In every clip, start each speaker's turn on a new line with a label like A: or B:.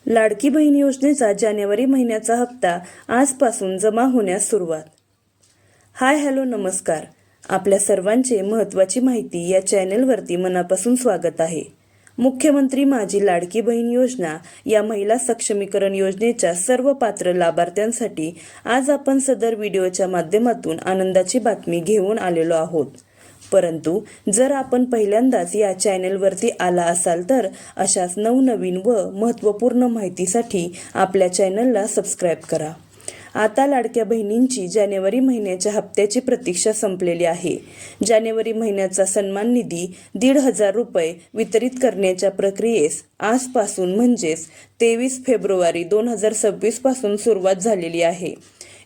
A: लाडकी बहीण योजनेचा जानेवारी महिन्याचा हप्ता आजपासून जमा होण्यास सुरुवात। हाय हॅलो नमस्कार, आपल्या सर्वांचे महत्त्वाची माहिती या चॅनेलवरती मनापासून स्वागत आहे। मुख्यमंत्री माझी लाडकी बहीण योजना या महिला सक्षमीकरण योजनेच्या सर्व पात्र लाभार्थ्यांसाठी आज आपण सदर व्हिडिओच्या माध्यमातून आनंदाची बातमी घेऊन आलेलो आहोत। परंतु जर आपण पहिल्यांदाच या चॅनेलवरती आला असाल तर अशाच नवनवीन व महत्त्वपूर्ण माहितीसाठी आपल्या चॅनलला सबस्क्राइब करा। आता लाडक्या बहिणींची जानेवारी महिन्याच्या हप्त्याची प्रतीक्षा संपलेली आहे। जानेवारी महिन्याचा सन्मान निधी 1,500 रुपये वितरित करण्याच्या प्रक्रियेस आजपासून म्हणजेच 23 फेब्रुवारी 2026 पासून सुरुवात झालेली आहे।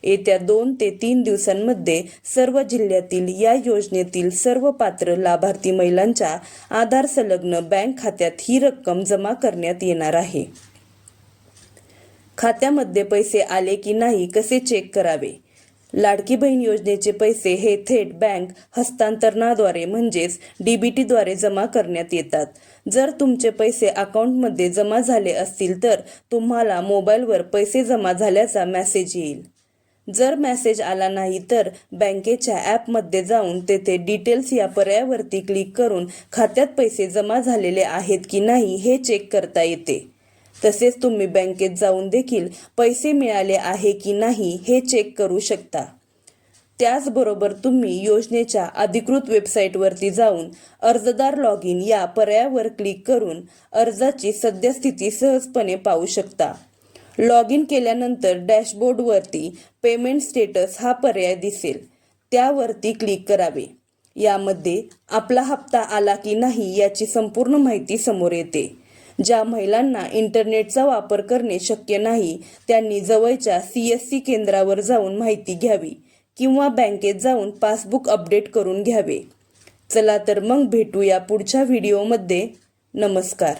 A: येत्या 2 ते 3 दिवसांमध्ये सर्व जिल्ह्यातील या योजनेतील सर्व पात्र लाभार्थी महिलांच्या आधार संलग्न बँक खात्यात ही रक्कम जमा करण्यात येणार आहे। खात्यामध्ये पैसे आले की नाही कसे चेक करावे? लाडकी बहीण योजनेचे पैसे हे थेट बँक हस्तांतरणाद्वारे म्हणजेच DBTद्वारे जमा करण्यात येतात। जर तुमचे पैसे अकाउंटमध्ये जमा झाले असतील तर तुम्हाला मोबाईलवर पैसे जमा झाल्याचा मेसेज येईल। जर मेसेज आला नाही तर बँकेच्या ॲपमध्ये जाऊन तेथे डिटेल्स या पर्यायावरती क्लिक करून खात्यात पैसे जमा झालेले आहेत की नाही हे चेक करता येते। तसेच तुम्ही बँकेत जाऊन देखील पैसे मिळाले आहे की नाही हे चेक करू शकता। त्याचबरोबर तुम्ही योजनेच्या अधिकृत वेबसाईटवरती जाऊन अर्जदार लॉग इन या पर्यायावर क्लिक करून अर्जाची सद्यस्थिती सहजपणे पाहू शकता। लॉग इन केल्यानंतर डॅशबोर्डवरती पेमेंट स्टेटस हा पर्याय दिसेल, त्यावरती क्लिक करावे। यामध्ये आपला हप्ता आला की नाही याची संपूर्ण माहिती समोर येते। ज्या महिलांना इंटरनेटचा वापर करणे शक्य नाही त्यांनी जवळच्या CSC केंद्रावर जाऊन माहिती घ्यावी किंवा बँकेत जाऊन पासबुक अपडेट करून घ्यावे। चला तर मग भेटूया पुढच्या व्हिडिओमध्ये। नमस्कार।